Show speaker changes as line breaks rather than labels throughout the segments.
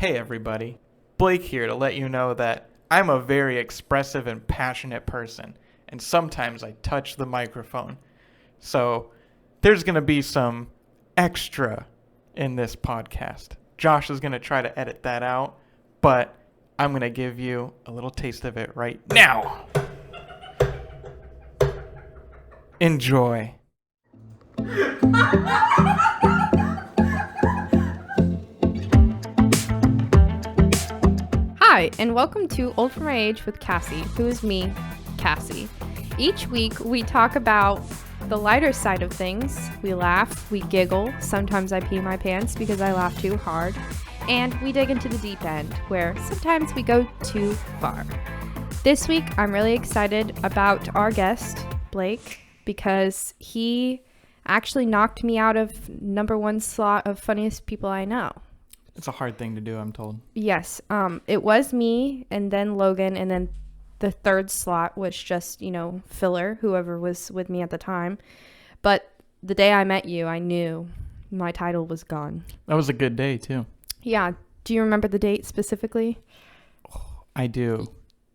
Hey everybody, Blake here to let you know that I'm a very expressive and passionate person, and sometimes I touch the microphone. So there's going to be some extra in this podcast. Josh is going to try to edit that out, but I'm going to give you a little taste of it right now. Enjoy.
Hi, and welcome to Old for My Age with Cassie, who is me, Cassie. Each week, we talk about the lighter side of things. We laugh, we giggle, sometimes I pee my pants because I laugh too hard, and we dig into the deep end, where sometimes we go too far. This week, I'm really excited about our guest, Blake, because he actually knocked me out of number one slot of funniest people I know.
It's a hard thing to do, I'm told.
Yes. It was me and then Logan, and then the third slot was just, filler, whoever was with me at the time. But the day I met you, I knew my title was gone.
That was a good day, too.
Yeah. Do you remember the date specifically?
I do.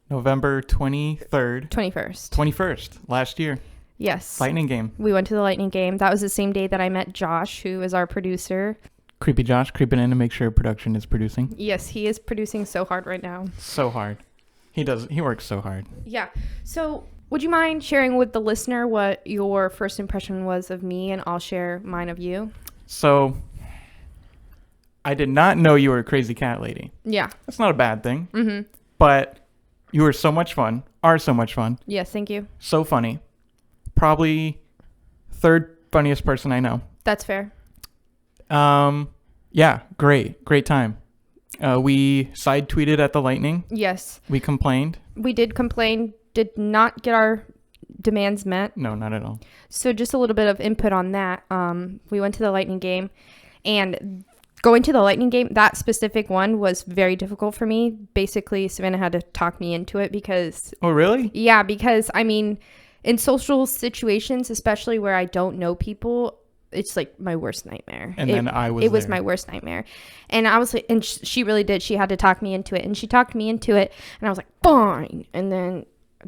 November 23rd. 21st, last year.
Yes.
Lightning game.
We went to the Lightning game. That was the same day that I met Josh, who is our producer.
Creepy Josh creeping in to make sure production is producing.
Yes, he is producing so hard right now.
So hard. He works so hard.
Yeah. So would you mind sharing with the listener what your first impression was of me, and I'll share mine of you?
So I did not know you were a crazy cat lady.
Yeah.
That's not a bad thing.
Mm-hmm.
But you were so much fun. Are so much fun.
Yes, thank you.
So funny. Probably third funniest person I know.
That's fair.
Yeah, great time. We side tweeted at the Lightning.
Yes.
We complained.
We did complain, did not get our demands met.
No, not at all.
So just a little bit of input on that. We went to the Lightning game, and going to the Lightning game, that specific one was very difficult for me. Basically, Savannah had to talk me into it because...
Oh, really?
Yeah, because, in social situations, especially where I don't know people, it's like my worst nightmare.
And then
it was my worst nightmare. And I was like, and she really did. She had to talk me into it, and she talked me into it, and I was like, fine. And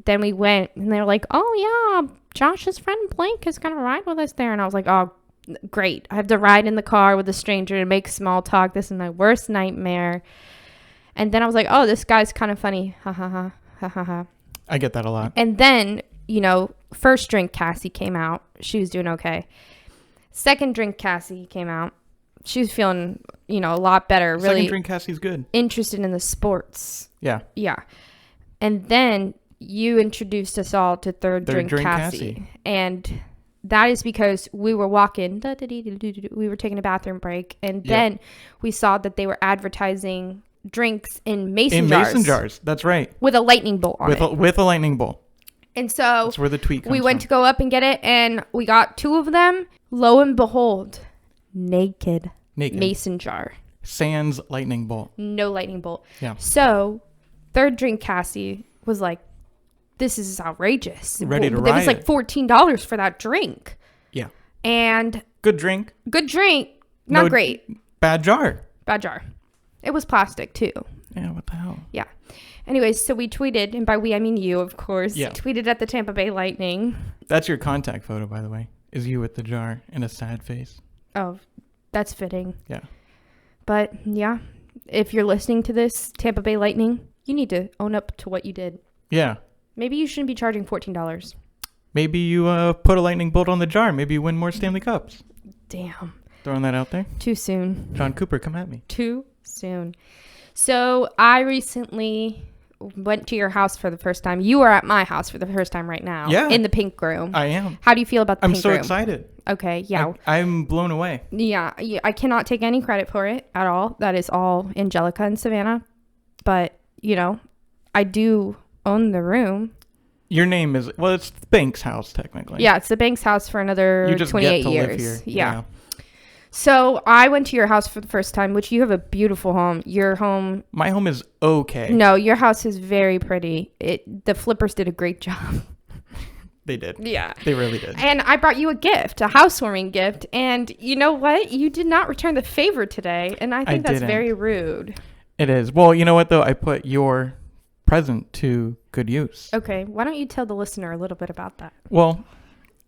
then we went, and they were like, oh yeah, Josh's friend Blake is going to ride with us there. And I was like, oh, great. I have to ride in the car with a stranger and make small talk. This is my worst nightmare. And then I was like, oh, this guy's kind of funny. Ha ha ha. Ha ha ha.
I get that a lot.
And then, first drink Cassie came out. She was doing okay. Second drink Cassie came out. She was feeling, a lot better. Really.
Second drink Cassie's good.
Interested in the sports.
Yeah.
Yeah. And then you introduced us all to third drink Cassie. And that is because we were walking. We were taking a bathroom break. And then we saw that they were advertising drinks in mason jars. In mason jars.
That's right.
With a lightning bolt on it.
With a lightning bolt.
And so
that's where the tweet comes
we went to go up and get it, and we got two of them. Lo and behold, naked. Mason jar.
Sans lightning bolt.
No lightning bolt.
Yeah.
So third drink Cassie was like, this is outrageous.
Ready to riot.
It was like $14 for that drink.
Yeah.
And
good drink.
Not great.
Bad jar.
It was plastic too.
Yeah, what the hell?
Yeah. Anyways, so we tweeted, and by we I mean you, of course.
Yeah.
Tweeted at the Tampa Bay Lightning.
That's your contact photo, by the way. Is you with the jar and a sad face.
Oh, that's fitting.
Yeah.
But yeah, if you're listening to this, Tampa Bay Lightning, you need to own up to what you did.
Yeah.
Maybe you shouldn't be charging $14.
Maybe you put a lightning bolt on the jar. Maybe you win more Stanley Cups.
Damn.
Throwing that out there.
Too soon.
John Cooper, come at me.
Too soon. So I recently went to your house for the first time. You are at my house for the first time right now.
Yeah.
In the pink room.
I am.
How do you feel about the pink room?
I'm so excited.
Okay, yeah.
I'm blown away.
Yeah, I cannot take any credit for it at all. That is all Angelica and Savannah. But, I do own the room.
Your name is, it's the Banks house, technically.
Yeah, it's the Banks house for another 28 years. You just get to live here. Yeah. So I went to your house for the first time, which you have a beautiful home. Your home.
My home is okay.
No, your house is very pretty. The flippers did a great job.
They did.
Yeah.
They really did.
And I brought you a gift, a housewarming gift. And you know what? You did not return the favor today. And I think that's very rude.
It is. Well, you know what, though? I put your present to good use.
Okay, why don't you tell the listener a little bit about that?
Well,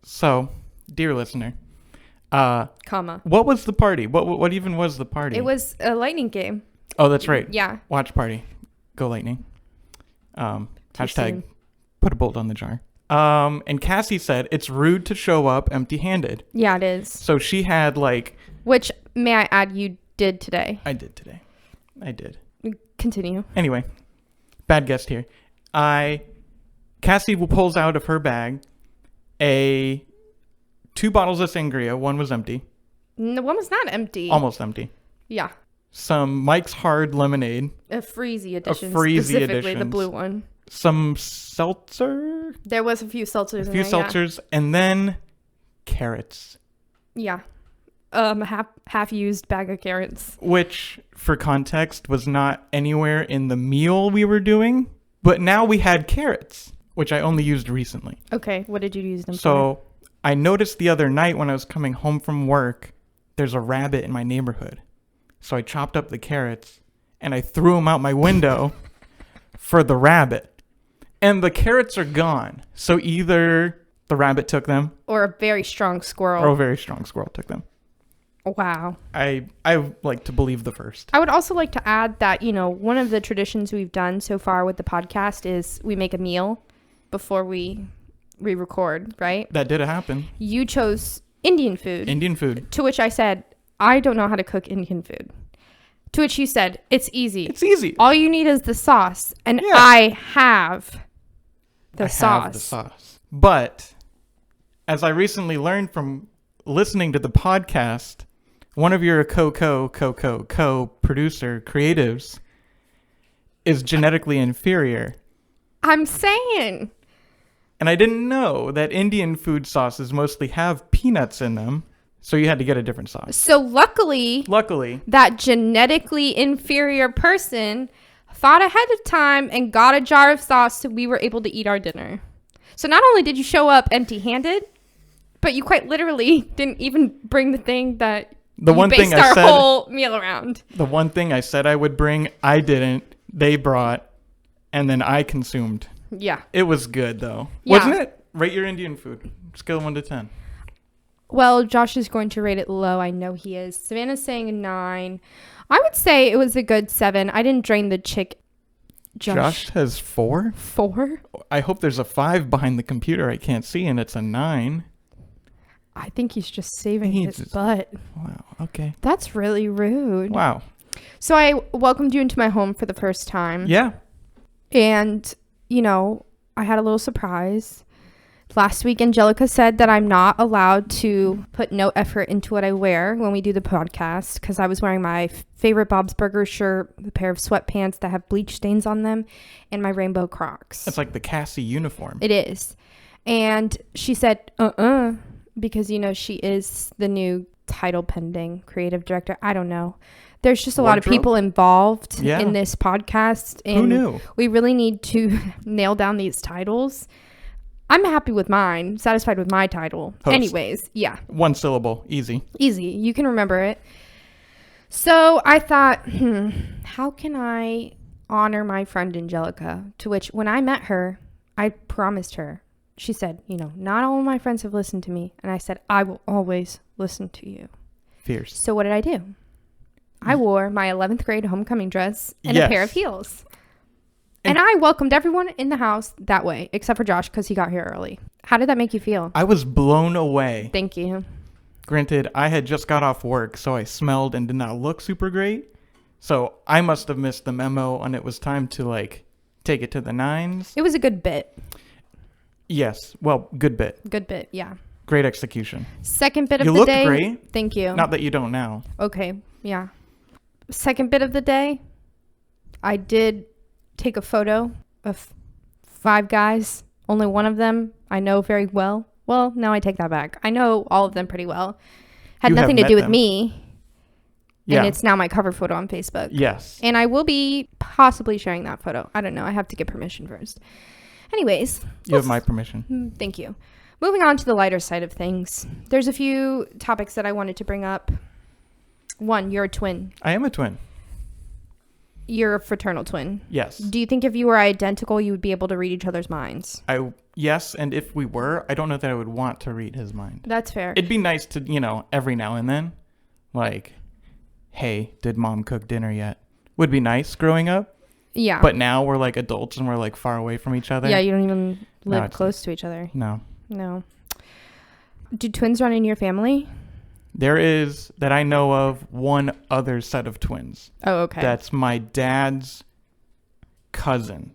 so, dear listener,
Comma.
what was the party? What even was the party?
It was a lightning game.
Oh, that's right.
Yeah.
Watch party. Go Lightning. Hashtag
soon.
put a bolt on the jar. And Cassie said it's rude to show up empty-handed.
Yeah, it is.
So she had like...
Which, may I add, you did today.
I did today. I did.
Continue.
Anyway, bad guest here. Cassie pulls out of her bag 2 bottles of sangria. One was empty.
No, one was not empty.
Almost empty.
Yeah.
Some Mike's Hard lemonade.
A Freezy edition.
Freezy
specifically the
editions.
blue one.
Some seltzer.
There was a few seltzers
A few seltzers. And then carrots.
Yeah. Half used bag of carrots.
Which, for context, was not anywhere in the meal we were doing. But now we had carrots, which I only used recently.
Okay, what did you use them for?
So I noticed the other night when I was coming home from work, there's a rabbit in my neighborhood. So I chopped up the carrots and I threw them out my window for the rabbit. And the carrots are gone. So either the rabbit took them
Or a very strong squirrel.
or a very strong squirrel took them.
Wow.
I like to believe the first.
I would also like to add that, one of the traditions we've done so far with the podcast is we make a meal before we record, right?
That did happen.
You chose Indian food.
Indian food.
To which I said, I don't know how to cook Indian food. To which you said, it's easy.
It's easy.
All you need is the sauce. And
Yeah.
I have the sauce.
Have the sauce. But as I recently learned from listening to the podcast, one of your co-producer creatives is genetically inferior.
I'm saying.
And I didn't know that Indian food sauces mostly have peanuts in them. So you had to get a different sauce.
So luckily, that genetically inferior person thought ahead of time and got a jar of sauce so we were able to eat our dinner. So not only did you show up empty-handed, but you quite literally didn't even bring the thing that based our whole meal around.
The one thing I said I would bring, I didn't. They brought, and then I consumed.
Yeah.
It was good, though.
Yeah.
Wasn't it? Rate your Indian food. Scale of 1 to 10.
Well, Josh is going to rate it low. I know he is. Savannah's saying a 9. I would say it was a good 7. I didn't drain the chick.
Josh has 4?
4?
I hope there's a 5 behind the computer I can't see, and it's a 9.
I think he's just saving his butt.
Wow, okay.
That's really rude.
Wow.
So I welcomed you into my home for the first time.
Yeah.
And, I had a little surprise. Last week, Angelica said that I'm not allowed to put no effort into what I wear when we do the podcast because I was wearing my favorite Bob's Burgers shirt, a pair of sweatpants that have bleach stains on them, and my rainbow Crocs.
That's like the Cassie uniform.
It is. And she said, because, she is the new title pending creative director. I don't know. There's just a lot of people involved in this podcast. And
who knew?
We really need to nail down these titles. I'm happy with mine, satisfied with my title.
Host.
Anyways, yeah.
1 syllable, easy.
Easy. You can remember it. So I thought, how can I honor my friend Angelica? To which, when I met her, I promised her. She said, not all of my friends have listened to me. And I said, I will always listen to you.
Fierce.
So what did I do? I wore my 11th grade homecoming dress and a pair of heels. And I welcomed everyone in the house that way, except for Josh, because he got here early. How did that make you feel?
I was blown away.
Thank you.
Granted, I had just got off work, so I smelled and did not look super great. So I must have missed the memo, and it was time to, take it to the 9s.
It was a good bit.
Yes. Well, good bit.
Good bit, yeah.
Great execution.
Second bit of the day.
You look great.
Thank you.
Not that you don't now.
Okay, yeah. Second bit of the day, I did take a photo of 5 guys. Only one of them I know very well. Well, no, I take that back. I know all of them pretty well. Had nothing to do with me. Yeah. And it's now my cover photo on Facebook.
Yes.
And I will be possibly sharing that photo. I don't know. I have to get permission first. Anyways.
You have my permission.
Thank you. Moving on to the lighter side of things. There's a few topics that I wanted to bring up. 1, you're a twin.
I am a twin.
You're a fraternal twin.
Yes.
Do you think if you were identical, you would be able to read each other's minds?
Yes, and if we were, I don't know that I would want to read his mind.
That's fair.
It'd be nice to, every now and then, like, hey, did mom cook dinner yet? Would be nice growing up.
Yeah.
But now we're like adults and we're like far away from each other.
Yeah, you don't even live close to each other.
No.
Do twins run in your family?
There is, that I know of, one other set of twins.
Oh, okay.
That's my dad's cousin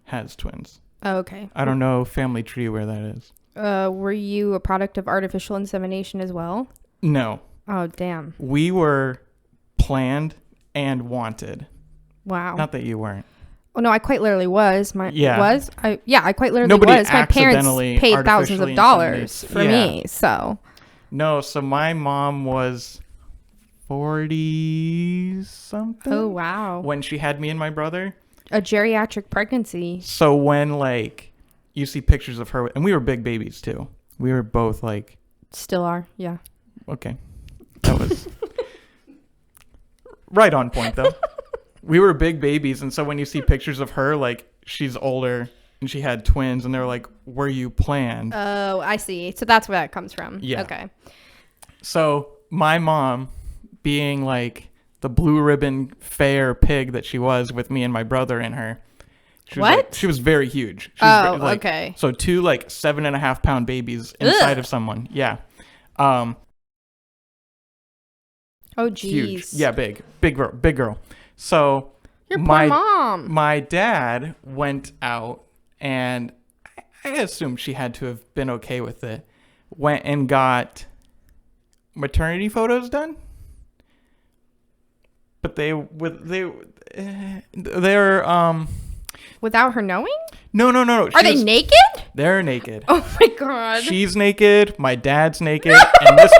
has twins.
Oh, okay.
I don't know family tree where that is.
Were you a product of artificial insemination as well?
No.
Oh, damn.
We were planned and wanted.
Wow.
Not that you weren't.
Oh, no, I quite literally was. I quite literally
Nobody
was. My parents
accidentally
paid thousands of dollars for me, so.
No, so my mom was 40-something.
Oh, wow.
When she had me and my brother.
A geriatric pregnancy.
So when, like, you see pictures of her, and we were big babies, too. We were both, like...
Still are, yeah.
Okay. That was... right on point, though. We were big babies, and so when you see pictures of her, like, she's older, and she had twins, and they're like, were you planned?
Oh, I see. So that's where that comes from.
Yeah.
Okay.
So my mom, being, like, the blue ribbon fair pig that she was with me and my brother in her. She was very huge. She was
okay.
So 2, like, 7.5-pound babies inside of someone. Yeah.
Oh, geez.
Huge. Yeah, big girl. So
your poor mom.
My dad went out, and I assume she had to have been okay with it. Went and got maternity photos done. But they're
without her knowing?
No.
Are they naked?
They're naked.
Oh my god.
She's naked, my dad's naked, and this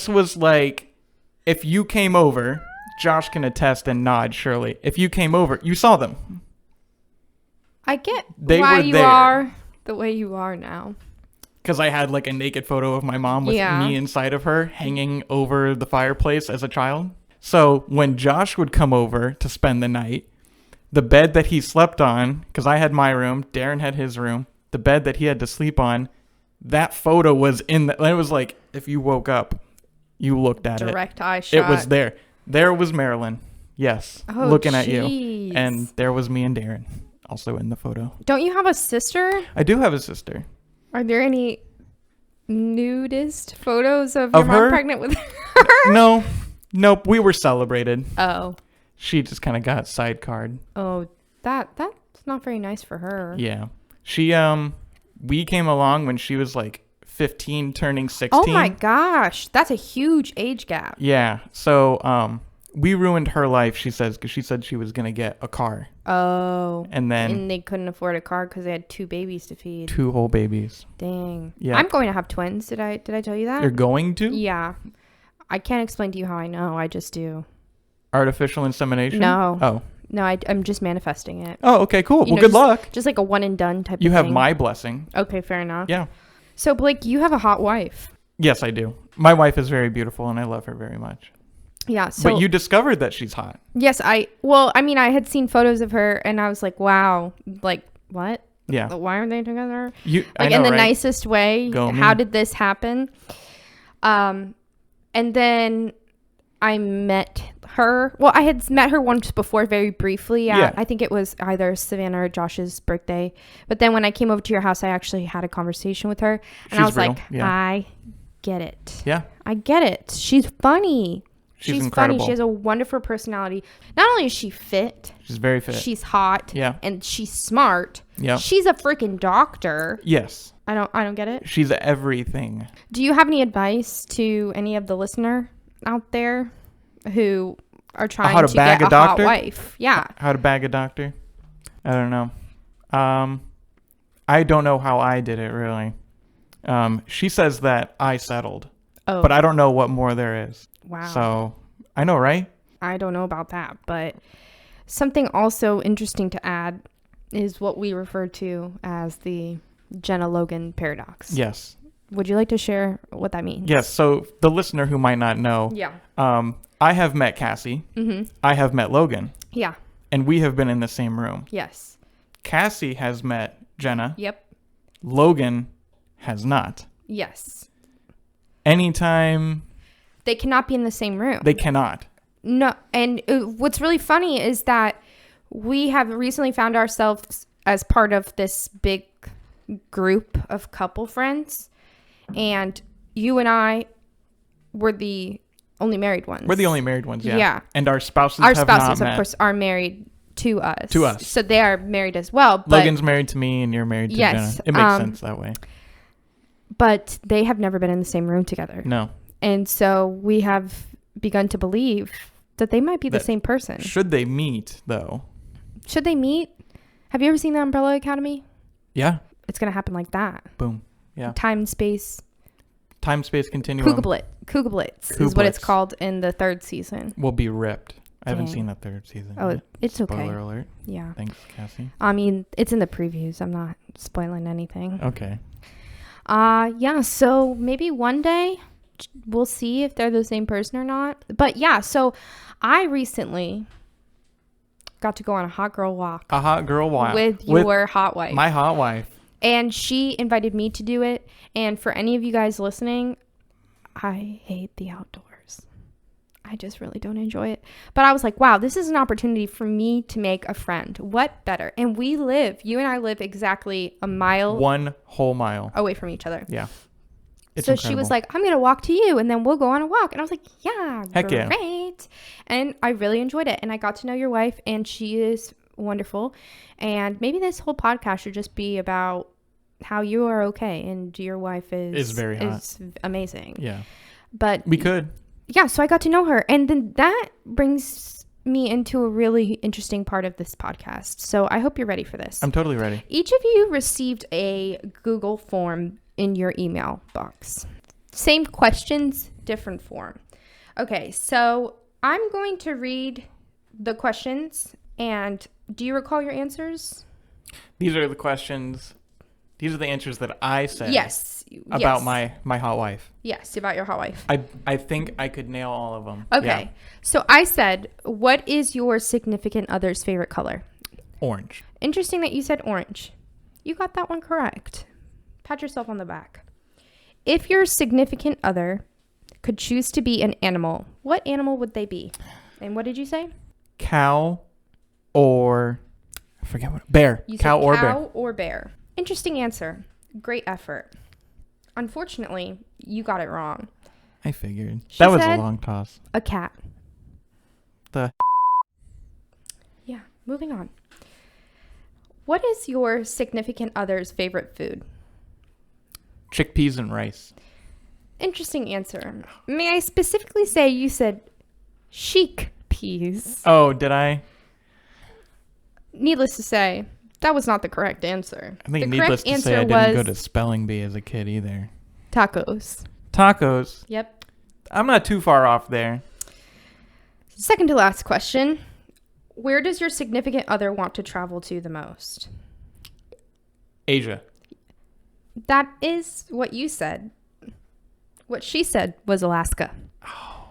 was like if you came over, Josh can attest and nod surely. If you came over, you saw them.
I get
why
why
were
you
there.
are the way you are now.
Because I had like a naked photo of my mom with me inside of her hanging over the fireplace as a child. So when Josh would come over to spend the night, the bed that he slept on, because I had my room, Darren had his room, the bed that he had to sleep on, that photo was in the, it was like, if you woke up, you looked at
Direct eye shot.
It was there. There was Marilyn. Yes.
Oh,
looking at you. And there was me and Darren also in the photo.
Don't you have a sister?
I do have a sister.
Are there any nudist photos of your mom
her?
Pregnant with her?
No. Nope. We were celebrated.
Oh.
She just kind of got sidecarred.
Oh, that's not very nice for her.
Yeah. She, we came along when she was like 15 turning 16.
Oh my gosh. That's a huge age gap.
Yeah. So, we ruined her life, she says, because she said she was going to get a car.
Oh.
And
they couldn't afford a car because they had 2 babies to feed.
2 whole babies.
Dang.
Yeah.
I'm going to have twins. Did I tell you that?
You're going to?
Yeah. I can't explain to you how I know. I just do.
Artificial insemination?
No.
Oh.
No, I'm just manifesting it.
Oh, okay, cool. Well, good luck.
Just like a one and done type of thing.
You have my blessing.
Okay, fair enough.
Yeah.
So, Blake, you have a hot wife.
Yes, I do. My wife is very beautiful, and I love her very much.
Yeah. So,
but you discovered that she's hot.
Yes, I had seen photos of her, and I was like, wow, like, what?
Yeah.
Why aren't they together?
I know,
in the
right?
nicest way. How did this happen? And then I met her. Well, I had met her once before, very briefly. I think it was either Savannah or Josh's birthday. But then when I came over to your house, I actually had a conversation with her. And I was like, I get it.
Yeah.
I get it. She's funny. She's
incredible.
Funny. She has a wonderful personality. Not only is she fit.
She's very fit.
She's hot.
Yeah.
And she's smart.
Yeah.
She's a freaking doctor.
Yes.
I don't get it.
She's everything.
Do you have any advice to any of the listener out there who are trying to get a hot wife? Yeah.
How to bag a doctor? I don't know. I don't know how I did it, really. She says that I settled.
Oh.
But I don't know what more there is.
Wow.
So, I know, right?
I don't know about that. But something also interesting to add is what we refer to as the Jenna Logan paradox.
Yes.
Would you like to share what that means?
Yes. So the listener who might not know, I have met Cassie.
Mm-hmm.
I have met Logan.
Yeah.
And we have been in the same room.
Yes.
Cassie has met Jenna.
Yep.
Logan has not.
Yes.
Anytime.
They cannot be in the same room.
They cannot.
No. And what's really funny is that we have recently found ourselves as part of this big group of couple friends. And you and I were the only married ones.
We're the only married ones, yeah.
Yeah.
And our spouses
Our
have
spouses,
not
of
met.
course, are married to us.
To us.
So they are married as well. But,
Logan's married to me and you're married to
yes,
Jenna. It makes sense that way.
But they have never been in the same room together.
No.
And so we have begun to believe that they might be the same person.
Should they meet, though?
Should they meet? Have you ever seen the Umbrella Academy?
Yeah.
It's going to happen like that.
Boom. Yeah.
Time, space.
Time, space, continuum.
Kugelblitz is what it's called in the 3rd season.
Will be ripped. I haven't
Dang.
seen the 3rd season.
Oh,
yet.
it's okay.
Spoiler alert.
Yeah.
Thanks, Cassie.
I mean, it's in the previews. I'm not spoiling anything.
Okay.
Yeah, so maybe one day we'll see if they're the same person or not. But yeah, so I recently got to go on a hot girl walk.
A hot girl walk.
With your hot wife.
My hot wife.
And she invited me to do it. And for any of you guys listening, I hate the outdoors. I just really don't enjoy it. But I was like, wow, this is an opportunity for me to make a friend. What better? And you and I live exactly a mile.
1 whole mile.
Away from each other.
Yeah. It's
so
incredible.
she was like, I'm going to walk to you and then we'll go on a walk. And I was like, yeah,
Heck
great.
Yeah.
And I really enjoyed it. And I got to know your wife and she is wonderful. And maybe this whole podcast should just be about how you are okay and your wife is
very hot.
Is amazing.
Yeah.
But
we could.
Yeah, so I got to know her. And then that brings me into a really interesting part of this podcast. So I hope you're ready for this.
I'm totally ready.
Each of you received a Google form in your email box. Same questions, different form. Okay, so I'm going to read the questions. And do you recall your answers?
These are the questions. These are the answers that I said.
Yes.
About my hot wife.
Yes, about your hot wife.
I think I could nail all of them.
Okay.
Yeah.
So I said, what is your significant other's favorite color?
Orange.
Interesting that you said orange. You got that one correct. Pat yourself on the back. If your significant other could choose to be an animal, what animal would they be? And what did you say?
Cow or I forget what. Bear.
You
cow
said
or
cow
bear.
or bear. Interesting answer. Great effort. Unfortunately, you got it wrong.
I figured.
She
That was a
said
long toss.
a cat.
The
Yeah, moving on. What is your significant other's favorite food?
chickpeas and rice.
Interesting answer. May I specifically say you said chic peas?
Oh, did I?
Needless to say, that was not the correct answer.
I think
the
needless
correct
to say, I
answer
didn't go
was
to spelling bee as a kid either.
tacos.
Tacos.
Yep.
I'm not too far off there.
Second to last question. Where does your significant other want to travel to the most?
Asia.
That is what you said. What she said was Alaska.
Oh.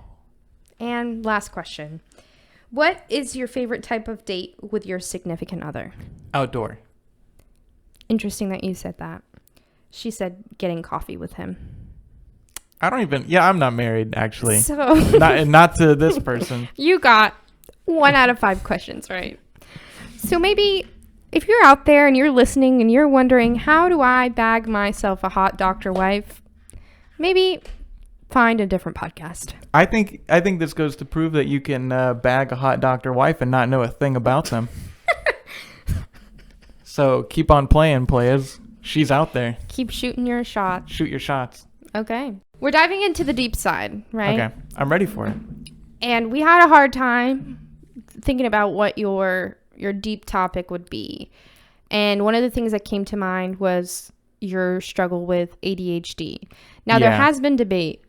And last question. What is your favorite type of date with your significant other?
Outdoor.
Interesting that you said that. She said getting coffee with him.
I don't even. Yeah, I'm not married actually.
So
not to this person.
you got 1 out of 5 questions right. So maybe if you're out there and you're listening and you're wondering, how do I bag myself a hot doctor wife? Maybe find a different podcast.
I think this goes to prove that you can bag a hot doctor wife and not know a thing about them. So keep on playing, players. She's out there.
Keep shooting your shot.
Shoot your shots.
Okay. We're diving into the deep side, right?
Okay. I'm ready for it.
And we had a hard time thinking about what your deep topic would be. And one of the things that came to mind was your struggle with ADHD. Now, there has been debate,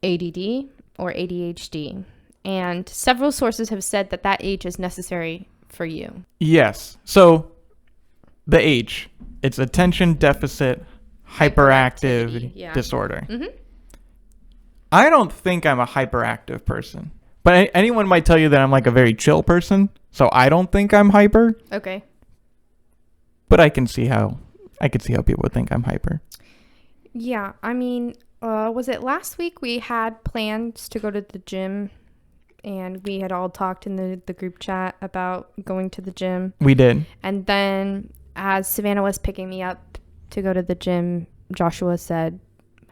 ADD or ADHD. And several sources have said that H is necessary for you.
Yes. So the H, it's attention deficit hyperactive disorder.
Mm-hmm.
I don't think I'm a hyperactive person, but anyone might tell you that I'm like a very chill person. So I don't think I'm hyper.
Okay.
But I can see how people would think I'm hyper.
Yeah, I mean, was it last week we had plans to go to the gym, and we had all talked in the group chat about going to the gym.
We did.
And then as Savannah was picking me up to go to the gym, Joshua said,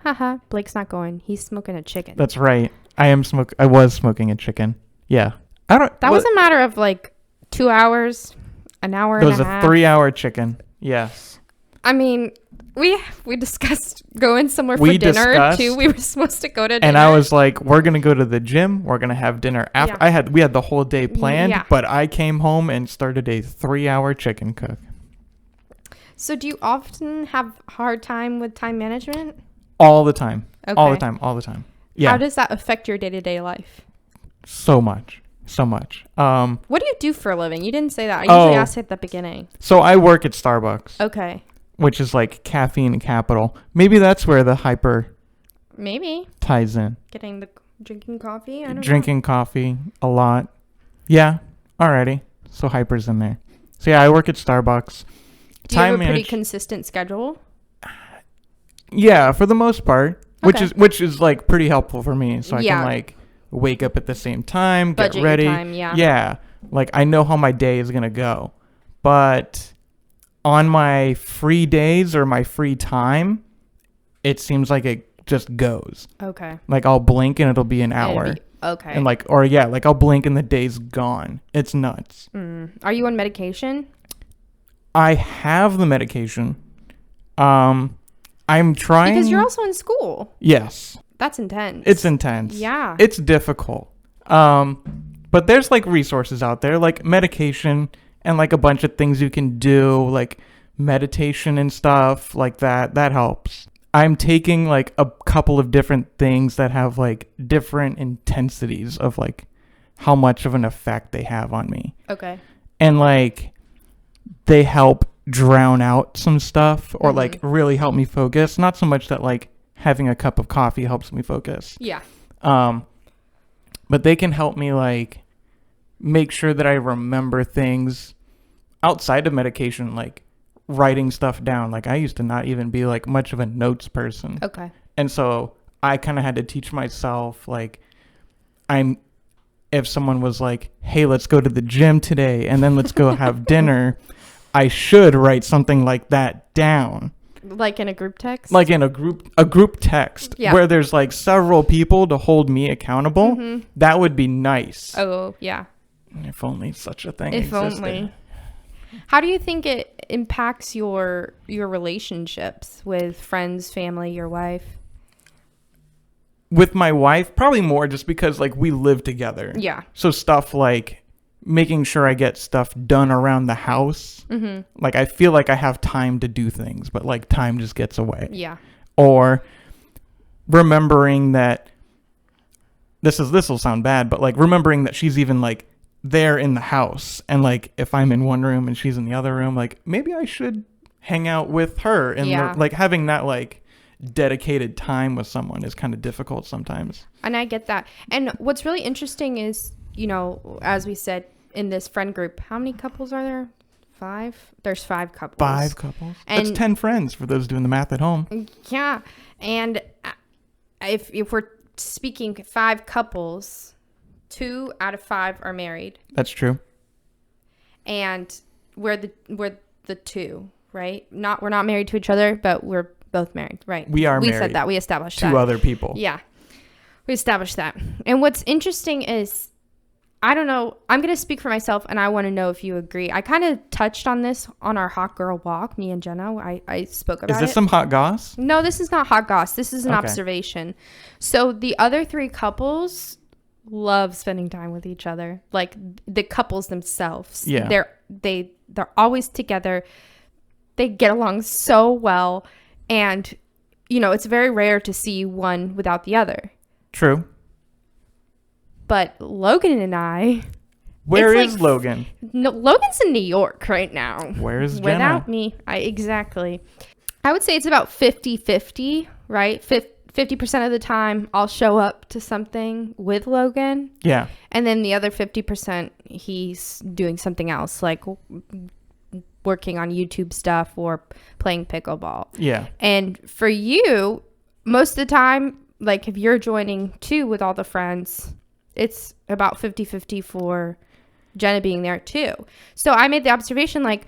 haha, Blake's not going. He's smoking a chicken.
That's right. I was smoking a chicken. Yeah.
That was a matter of like 2 hours, an hour and a half.
It was a 3-hour chicken. Yes.
I mean, we discussed going somewhere for dinner too. We were supposed to go to dinner.
And I was like, we're going to go to the gym. We're going to have dinner after.
Yeah.
We had the whole day planned,
Yeah.
but I came home and started a 3-hour chicken cook.
So do you often have a hard time with time management?
All the time.
Okay.
All the time. Yeah.
How does that affect your day-to-day life?
So much.
What do you do for a living? You didn't say that. I usually ask at the beginning.
So I work at Starbucks.
Okay.
Which is like caffeine capital. Maybe that's where the hyper
Maybe.
ties in.
Drinking coffee? I don't know.
Drinking coffee a lot. Yeah. Alrighty. So hyper's in there. So yeah, I work at Starbucks.
Do you have a pretty consistent schedule?
Yeah, for the most part.
Okay.
Which is like pretty helpful for me. So I can like wake up at the same time, get
Budget
ready.
Your time, yeah.
Yeah. Like I know how my day is gonna go. But on my free days or my free time, it seems like it just goes.
Okay.
Like I'll blink and it'll be an hour.
Okay.
And like I'll blink and the day's gone. It's nuts.
Are you on medication?
I have the medication. I'm trying.
Because you're also in school.
Yes.
That's intense.
It's intense.
Yeah.
It's difficult. But there's like resources out there, like medication and like a bunch of things you can do, like meditation and stuff like that. That helps. I'm taking like a couple of different things that have like different intensities of like how much of an effect they have on me.
Okay.
And like they help drown out some stuff or like really help me focus. Not so much that like having a cup of coffee helps me focus.
Yeah.
But they can help me like make sure that I remember things outside of medication, like writing stuff down. Like I used to not even be like much of a notes person.
Okay.
And so I kind of had to teach myself like if someone was like, hey, let's go to the gym today and then let's go have dinner, I should write something like that down.
Like in a group text?
Like in a group text where there's like several people to hold me accountable. Mm-hmm. That would be nice.
Oh, yeah.
If only such a thing
existed. If only. How do you think it impacts your relationships with friends, family, your wife?
With my wife, probably more just because like we live together.
Yeah.
So stuff like making sure I get stuff done around the house. Mm-hmm. Like I feel like I have time to do things, but like time just gets away.
Yeah.
Or remembering that this will sound bad, but like remembering that she's even like there in the house, and like if I'm in one room and she's in the other room, like maybe I should hang out with her, and like having that like dedicated time with someone is kind of difficult sometimes.
And I get that. And what's really interesting is, you know, as we said in this friend group, how many couples are there? 5? There's 5 couples.
5 couples.
And
that's 10 friends for those doing the math at home.
Yeah. And if we're speaking 5 couples, 2 out of 5 are married.
That's true.
And we're the 2, right? We're not married to each other, but we're both married, right?
We are married.
We said that. We established that.
2 other people.
Yeah. We established that. And what's interesting is, I don't know, I'm going to speak for myself, and I want to know if you agree. I kind of touched on this on our hot girl walk, me and Jenna. I spoke about it.
Is this some hot goss?
No, this is not hot goss. This is an observation. So the other 3 couples love spending time with each other. Like the couples themselves.
Yeah.
They're always together. They get along so well. And, you know, it's very rare to see one without the other.
True.
But Logan and I...
Where is Logan?
No, Logan's in New York right now.
Where's Jenna?
Without me. Exactly. I would say it's about 50-50, right? 50% of the time I'll show up to something with Logan.
Yeah.
And then the other 50% he's doing something else, like working on YouTube stuff or playing pickleball.
Yeah.
And for you, most of the time, like if you're joining too with all the friends, it's about 50-50 for Jenna being there too. So I made the observation, like,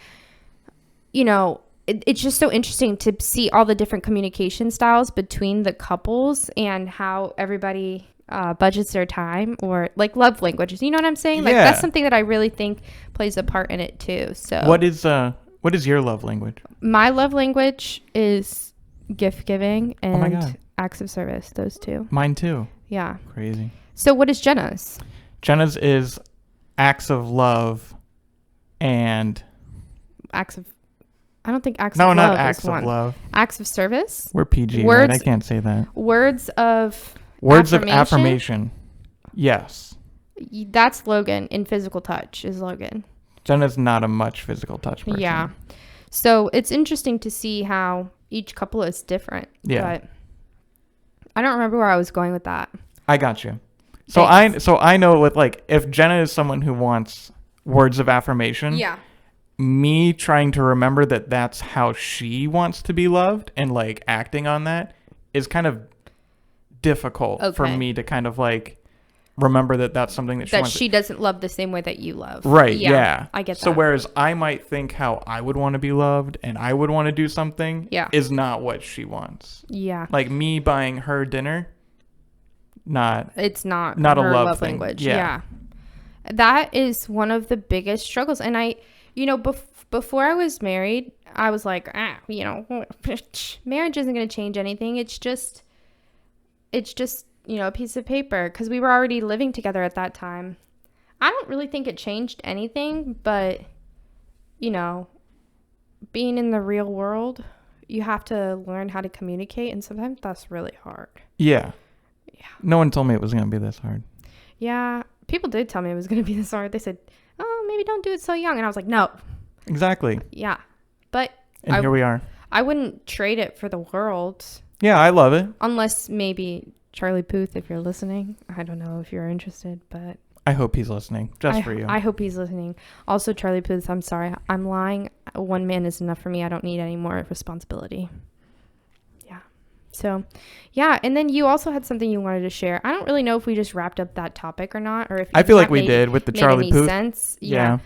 you know, it's just so interesting to see all the different communication styles between the couples and how everybody budgets their time, or like love languages. You know what I'm saying? Like that's something that I really think plays a part in it too. So
what is your love language?
My love language is gift giving and
oh my God.
Acts of service. Those two.
Mine too.
Yeah.
Crazy.
So what is Jenna's?
Jenna's is acts of love and
acts of. I don't think acts
no,
of love.
not acts
is one.
of love.
Acts of service.
We're PG.
Words,
right? I can't say that.
Words of
affirmation. Yes.
That's Logan. In physical touch is Logan.
Jenna's not a much physical touch person.
Yeah. So it's interesting to see how each couple is different.
Yeah.
But I don't remember where I was going with that.
I got you. So
Thanks.
I know with like if Jenna is someone who wants words of affirmation.
Yeah.
Me trying to remember that that's how she wants to be loved and like acting on that is kind of difficult for me to kind of like remember that that's something that
she doesn't love the same way that you love.
Right. Yeah.
I get that.
So whereas I might think how I would want to be loved and I would want to do something is not what she wants.
Yeah.
Like me buying her dinner,
it's not
her
a love
thing.
language. Yeah. That is one of the biggest struggles. And you know, before I was married, I was like, you know, marriage isn't going to change anything. It's just, you know, a piece of paper, because we were already living together at that time. I don't really think it changed anything, but, you know, being in the real world, you have to learn how to communicate, and sometimes that's really hard.
Yeah. No one told me it was going to be this hard.
Yeah. People did tell me it was going to be this hard. They said, oh, maybe don't do it so young. And I was like, no.
Exactly.
Yeah. But
here we are.
I wouldn't trade it for the world.
Yeah, I love it.
Unless maybe Charlie Puth, if you're listening. I don't know if you're interested, but
I hope he's listening, for you.
I hope he's listening. Also, Charlie Puth, I'm sorry. I'm lying. One man is enough for me. I don't need any more responsibility. Yeah. So, yeah. And then you also had something you wanted to share. I don't really know if we just wrapped up that topic or not, or if
I feel like we did with the Charlie Puth.
Sense. Yeah.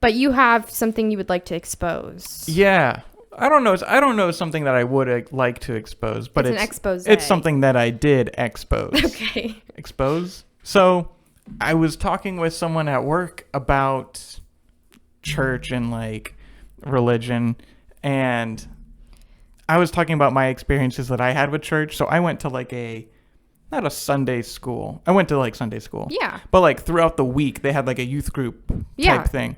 But you have something you would like to expose.
Yeah. I don't know something that I would like to expose, but
it's an expose.
It's something that I did expose.
Okay.
Expose? So I was talking with someone at work about church and like religion, and I was talking about my experiences that I had with church. So I went to like not a Sunday school. I went to like Sunday school.
Yeah.
But like throughout the week, they had like a youth group type thing.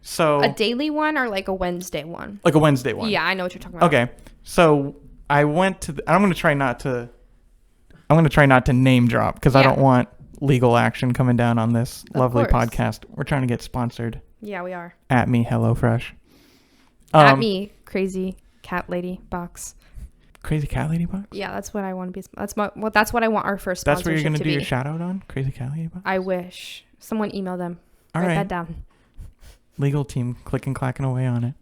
So
a daily one or like a Wednesday one?
Like a Wednesday one.
Yeah, I know what you're talking about.
Okay. So I went to I'm going to try not to name drop, because I don't want legal action coming down on this lovely podcast. We're trying to get sponsored.
Yeah, we are.
At me, HelloFresh.
At me, Crazy Cat Lady Box.
Crazy Cat Lady Box?
Yeah, that's what I want to be. That's what I want our first sponsorship to be.
That's where you're going to do your shout out on? Crazy Cat Lady Box?
I wish. Someone email them.
Write
that down.
Legal team clicking clacking away on it.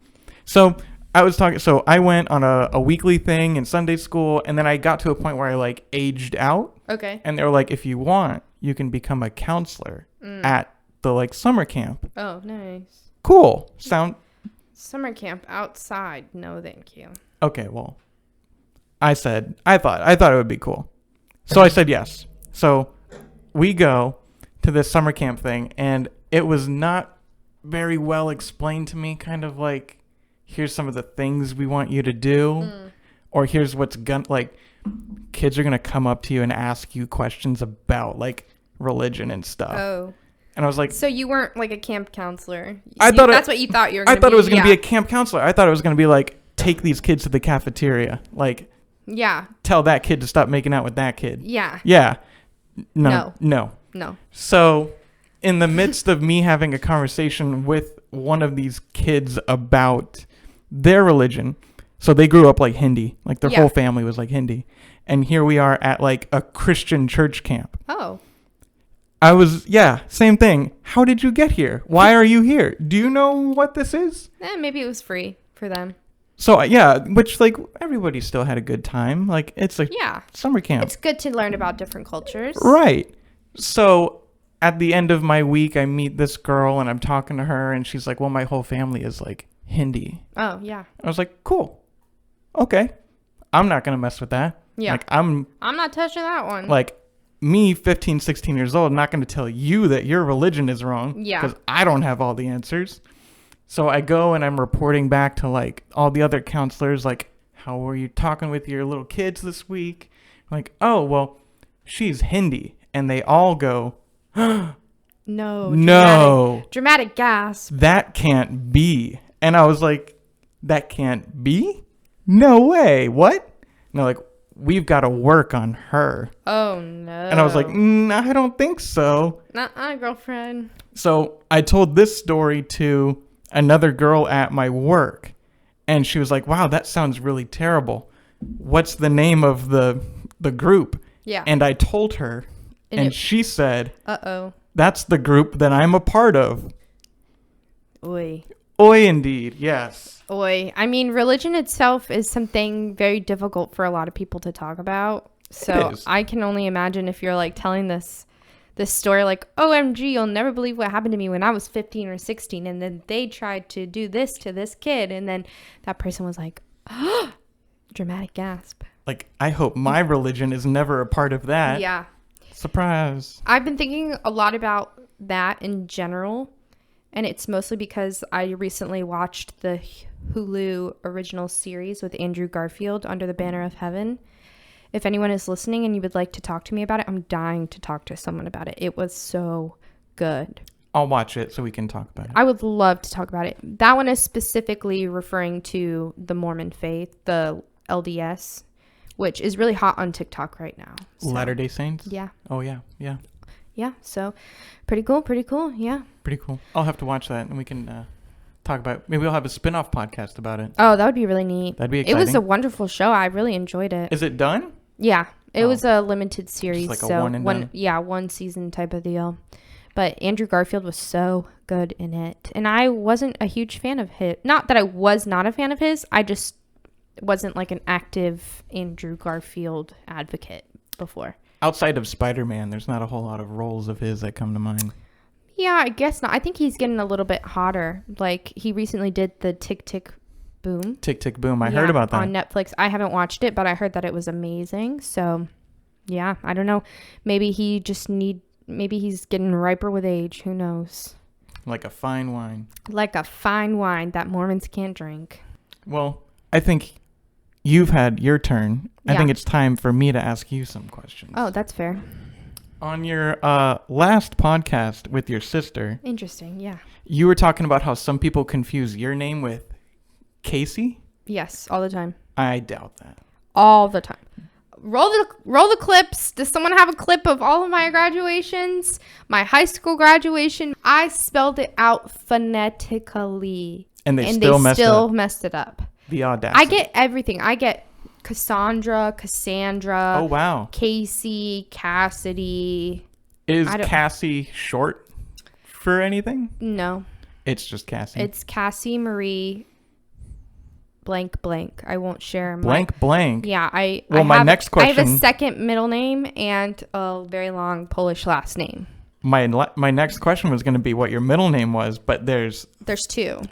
So I went on a weekly thing in Sunday school, and then I got to a point where I like aged out.
Okay.
And they were like, if you want, you can become a counselor at the like summer camp.
Oh, nice.
Cool.
Summer camp outside. No, thank you.
Okay, well, I thought it would be cool. So I said yes. So we go to this summer camp thing, and it was not very well explained to me, kind of like, here's some of the things we want you to do, or here's what's like kids are gonna come up to you and ask you questions about like religion and stuff.
Oh.
And I was like,
so you weren't like a camp counselor.
That's
what you thought you were gonna be.
I thought it was gonna be a camp counselor. I thought it was gonna be like, take these kids to the cafeteria, like tell that kid to stop making out with that kid. No. So in the midst of me having a conversation with one of these kids about their religion, So they grew up like Hindi. Like their
Yeah.
whole family was like Hindi. And here we are at like a Christian church camp.
Oh.
Same thing. How did you get here? Why are you here? Do you know what this is?
Maybe it was free for them.
So yeah, which like everybody still had a good time. Like it's a
Yeah.
summer camp.
It's good to learn about different cultures.
Right. So at the end of my week, I meet this girl and I'm talking to her and she's like, well, my whole family is like Hindi.
Oh, yeah.
I was like, cool. Okay. I'm not going to mess with that.
Yeah.
Like I'm
not touching that one.
like me, 15, 16 years old, not going to tell you that your religion is wrong.
Yeah.
Because I don't have all the answers. So I go and I'm reporting back to like all the other counselors, like, how were you talking with your little kids this week? Like, oh, well, she's Hindi. And they all go,
no. Dramatic gasp.
That can't be. And I was like, that can't be? No way. What? And they're like, we've got to work on her.
Oh, no.
And I was like, I don't think so.
Nuh-uh, girlfriend.
So I told this story to another girl at my work. And she was like, wow, that sounds really terrible. What's the name of the group?
Yeah.
And I told her. And she said,
uh-oh.
That's the group that I'm a part of.
Oi.
Oi, indeed. Yes.
Oi. I mean, religion itself is something very difficult for a lot of people to talk about. So I can only imagine if you're like telling this story like, OMG, you'll never believe what happened to me when I was 15 or 16. And then they tried to do this to this kid. And then that person was like, dramatic gasp.
Like, I hope my religion is never a part of that.
Yeah.
Surprise.
I've been thinking a lot about that in general. And it's mostly because I recently watched the Hulu original series with Andrew Garfield, Under the Banner of Heaven. If anyone is listening and you would like to talk to me about it, I'm dying to talk to someone about it. It was so good.
I'll watch it so we can talk about it.
I would love to talk about it. That one is specifically referring to the Mormon faith, the LDS, which is really hot on TikTok right now. So.
Latter-day Saints?
Yeah.
Oh, yeah. Yeah.
Yeah. So pretty cool. Yeah.
Pretty cool. I'll have to watch that and we can talk about it. Maybe we'll have a spin-off podcast about it.
Oh, that would be really neat.
That'd be exciting.
It was a wonderful show. I really enjoyed it.
Is it done?
Yeah. It was a limited series.
Just like a one and done?
One season type of deal. But Andrew Garfield was so good in it. And I wasn't a huge fan of his. Not that I was not a fan of his. I just wasn't like an active Andrew Garfield advocate before.
Outside of Spider-Man, there's not a whole lot of roles of his that come to mind.
Yeah, I guess not. I think he's getting a little bit hotter. Like, he recently did the Tick, Tick, Boom.
Tick, Tick, Boom. I heard about that.
On Netflix. I haven't watched it, but I heard that it was amazing. So, yeah, I don't know. Maybe maybe he's getting riper with age. Who knows?
Like a fine wine.
Like a fine wine that Mormons can't drink.
Well, I think you've had your turn.
Yeah.
I think it's time for me to ask you some questions.
Oh, that's fair.
On your last podcast with your sister.
Interesting, yeah.
You were talking about how some people confuse your name with Casey?
Yes, all the time.
I doubt that.
All the time. Roll the clips. Does someone have a clip of all of my graduations? My high school graduation. I spelled it out phonetically.
And they still
messed it up.
The audacity.
I get everything. I get Cassandra.
Oh, wow.
Casey, Cassidy.
Is Cassie short for anything?
No.
It's just Cassie.
It's Cassie Marie blank blank. I won't share
my blank.
Yeah,
my next question.
I have a second middle name and a very long Polish last name.
My next question was going to be what your middle name was, but there's
two.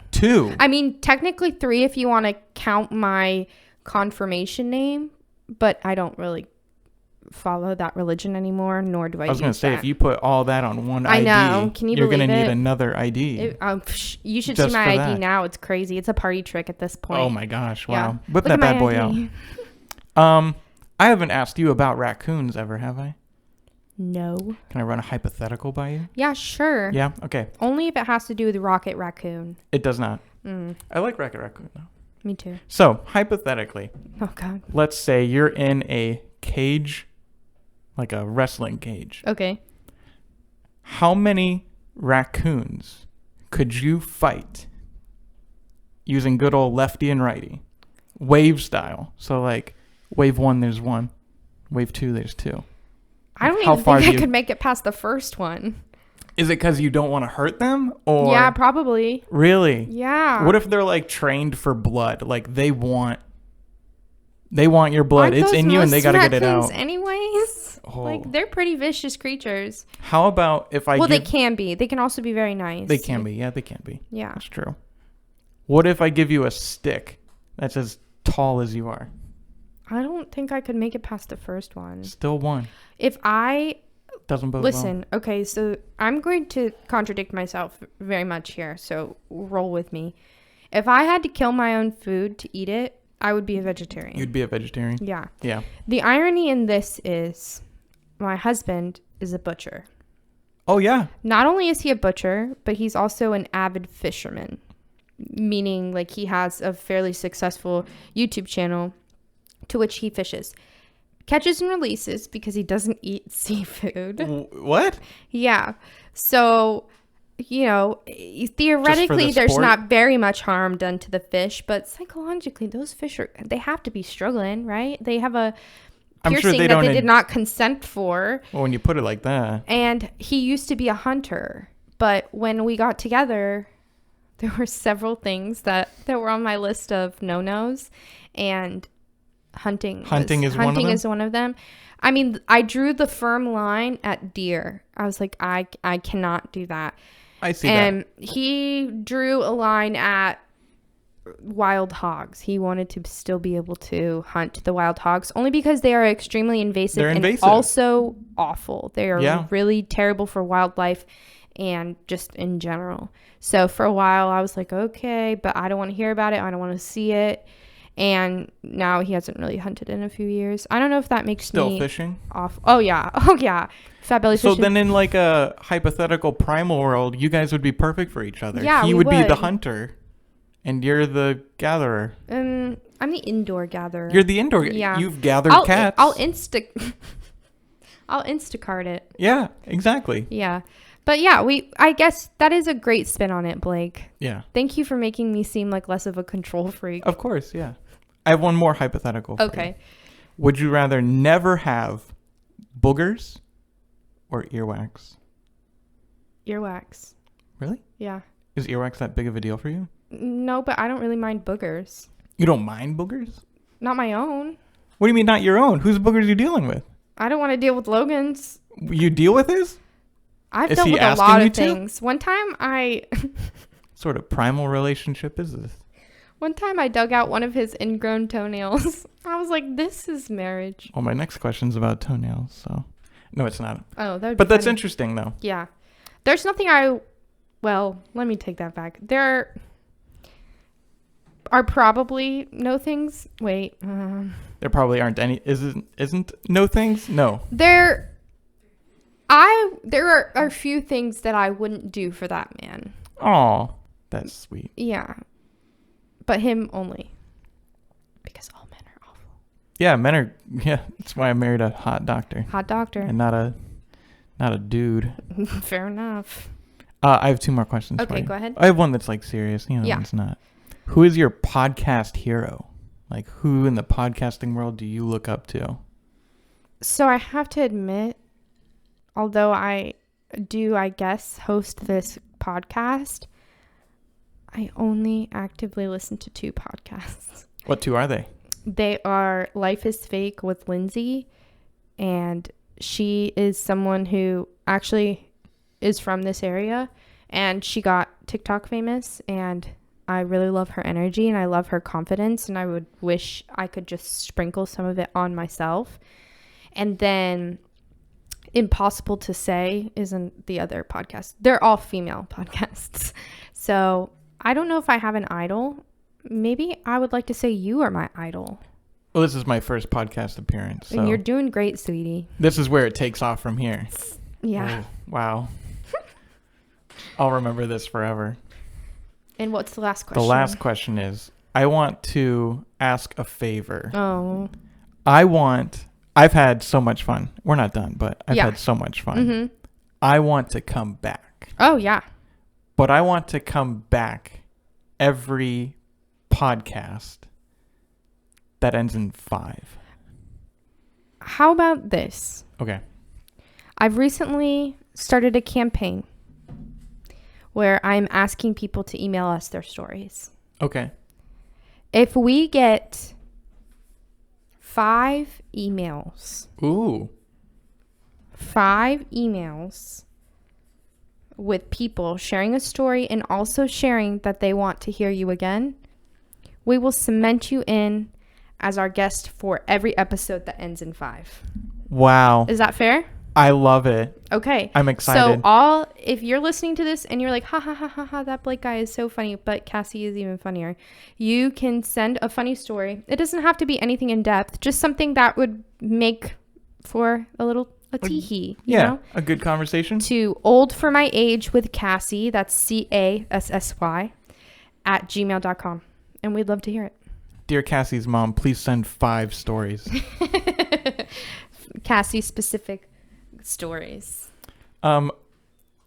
I
mean, technically 3 if you want to count my confirmation name, but I don't really follow that religion anymore, nor do I
was going to say, if you put all that on one ID,
know. Can you
you're
going to
need another ID.
You should see my ID now. It's crazy. It's a party trick at this point.
Oh my gosh. Wow.
Yeah.
Whip that bad boy out. I haven't asked you about raccoons ever, have I?
No.
Can I run a hypothetical by you?
Yeah, sure.
Yeah? Okay.
Only if it has to do with Rocket Raccoon.
It does not. I like Rocket Raccoon, though.
Me too.
So, hypothetically.
Oh, God.
Let's say you're in a cage, like a wrestling cage.
Okay.
How many raccoons could you fight using good old lefty and righty? wave style. So like wave 1, there's 1. Wave 2, there's 2.
I don't
How
even
far
think
do
I
you-
could make it past the first one.
Is it because you don't want to hurt them? Or
Yeah, probably.
really?
Yeah.
What if they're like trained for blood? Like they want your blood.
Aren't
It's
those
in you and they
most
got to get it
raccoons
out.
anyways?
Oh.
Like, they're pretty vicious creatures.
How about if I
Well,
give...
they can be. They can also be very nice.
They can be. Yeah, they can be.
Yeah.
That's true. What if I give you a stick that's as tall as you are?
I don't think I could make it past the first one.
Still 1.
If I...
Doesn't bode
Listen, okay, so I'm going to contradict myself very much here, so roll with me. If I had to kill my own food to eat it, I would be a vegetarian.
You'd be a vegetarian?
Yeah.
Yeah.
The irony in this is my husband is a butcher.
Oh, yeah.
Not only is he a butcher, but he's also an avid fisherman, meaning like he has a fairly successful YouTube channel to which he fishes. Catches and releases because he doesn't eat seafood.
What?
Yeah. So, you know, theoretically, there's
sport?
not very much harm done to the fish, but psychologically, those fish they have to be struggling, right? They have a
I'm sure
piercing
they
that
don't
they did not consent for.
Well, when you put it like that.
And he used to be a hunter. But when we got together, there were several things that were on my list of no-nos. And hunting is one of them. I mean, I drew the firm line at deer. I was like, I cannot do that.
I see
and
that.
he drew a line at wild hogs. He wanted to still be able to hunt the wild hogs, only because they are extremely invasive.
They're
and
invasive.
also awful. They are
Yeah.
really terrible for wildlife and just in general. So for a while I was like, okay, but I don't want to hear about it. I don't want to see it. And now he hasn't really hunted in a few years. I don't know if that makes
Still
me
fishing?
off. Oh yeah. Oh yeah. Fat belly
So
fishing.
then in like a hypothetical primal world, you guys would be perfect for each other.
Yeah,
he
we
would be the
would.
hunter and you're the gatherer.
I'm the indoor gatherer.
You're the indoor.
Yeah.
You've gathered cats.
I'll Instacart it.
Yeah, exactly.
Yeah. But yeah, I guess that is a great spin on it, Blake.
Yeah.
Thank you for making me seem like less of a control freak.
Of course, yeah. I have one more hypothetical. For
Okay.
you. Would you rather never have boogers or earwax?
Earwax.
Really?
Yeah.
Is earwax that big of a deal for you?
No, but I don't really mind boogers.
You don't mind boogers?
Not my own.
What do you mean not your own? Whose boogers are you dealing with?
I don't want to deal with Logan's.
You deal with his?
I've
Is
dealt
he
with a
asking
lot
you
of
to?
things. One time I
Sort of primal relationship is this?
dug out one of his ingrown toenails. I was like, this is marriage.
Well, my next question's about toenails, so... No, it's not.
Oh, that would
But
be
that's
funny.
interesting, though.
Yeah. There's nothing well, let me take that back. There are probably no things. Wait.
There probably aren't any... Isn't no things? No.
There are a few things that I wouldn't do for that man.
Aw, that's sweet.
Yeah. But him only. Because all men are awful.
Yeah, men are... Yeah, that's why I married a hot doctor.
Hot doctor.
And not a dude.
Fair enough.
I have 2 more questions for
Okay,
you.
go ahead.
I have one that's like serious.
Yeah.
One's not. Who is your podcast hero? Like, who in the podcasting world do you look up to?
So I have to admit, although I do, I guess, host this podcast, I only actively listen to 2 podcasts.
What 2 are they?
They are Life is Fake with Lindsay, and she is someone who actually is from this area, and she got TikTok famous, and I really love her energy and I love her confidence, and I would wish I could just sprinkle some of it on myself. And then Impossible to Say isn't the other podcast. They're all female podcasts. So I don't know if I have an idol. Maybe I would like to say you are my idol.
Well, this is my first podcast appearance. So
And you're doing great, sweetie.
this is where it takes off from here.
Yeah.
Oh, wow. I'll remember this forever.
And what's the last question?
The last question is, I want to ask a favor.
Oh.
I've had so much fun. We're not done, but I've
Yeah.
had so much fun.
Mm-hmm.
I want to come back.
Oh, yeah.
But I want to come back every podcast that ends in 5.
How about this?
Okay.
I've recently started a campaign where I'm asking people to email us their stories.
Okay.
If we get 5 emails.
Ooh.
5 emails with people sharing a story and also sharing that they want to hear you again, we will cement you in as our guest for every episode that ends in 5.
Wow.
Is that fair?
I love it.
Okay.
I'm excited.
So if you're listening to this and you're like, ha ha ha ha ha, that Blake guy is so funny, but Cassie is even funnier, you can send a funny story. It doesn't have to be anything in depth, just something that would make for a tee-hee, you know?
A good conversation.
To Old for My Age with Cassie, that's CASSY, @gmail.com. And we'd love to hear it.
Dear Cassie's mom, please send 5 stories.
Cassie specific stories.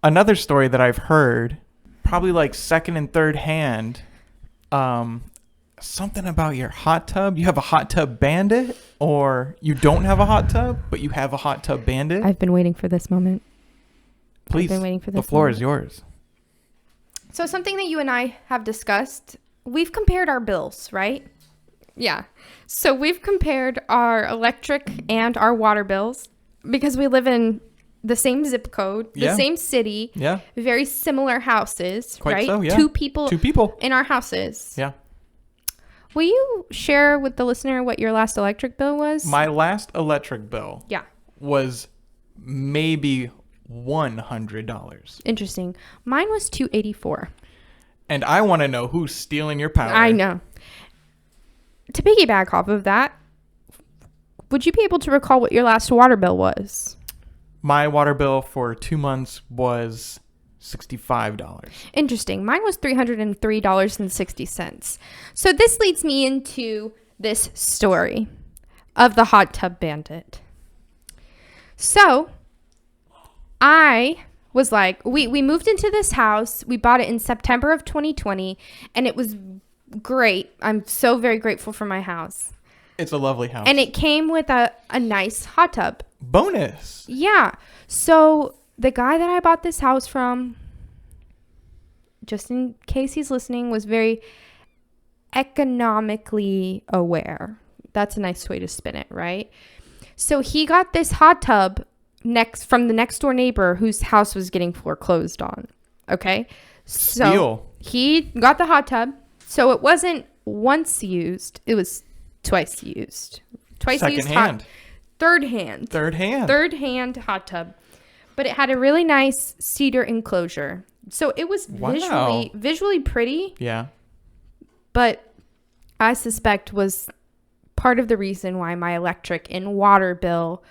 Another story that I've heard, probably like second and third hand, something about your hot tub. You have a hot tub bandit, or you don't have a hot tub, but you have a hot tub bandit.
I've been waiting for this moment.
Please,
I've been waiting for this
the floor
moment.
is yours.
So something that you and I have discussed, we've compared our bills, right? Yeah. So we've compared our electric and our water bills because we live in the same zip code, the same city, very similar houses,
Quite
right?
so, yeah.
Two people
in
our houses.
Yeah.
Will you share with the listener what your last electric bill was?
My last electric bill
Yeah.
was maybe $100.
Interesting. Mine was $284.
And I want to know who's stealing your power.
I know. To piggyback off of that, would you be able to recall what your last water bill was?
My water bill for 2 months was $65.
Interesting. Mine was $303.60. So this leads me into this story of the hot tub bandit. So I was like, we moved into this house. We bought it in September of 2020, and it was great. I'm so very grateful for my house.
It's a lovely house.
And it came with a nice hot tub.
Bonus.
Yeah. So the guy that I bought this house from, just in case he's listening, was very economically aware. That's a nice way to spin it, right? So he got this hot tub from the next door neighbor whose house was getting foreclosed on. Okay. So
Steal.
He got the hot tub. So it wasn't once used. It was twice used.
Second hand.
Third hand hot tub. But it had a really nice cedar enclosure. So it was visually pretty.
Yeah.
But I suspect was part of the reason why my electric and water bill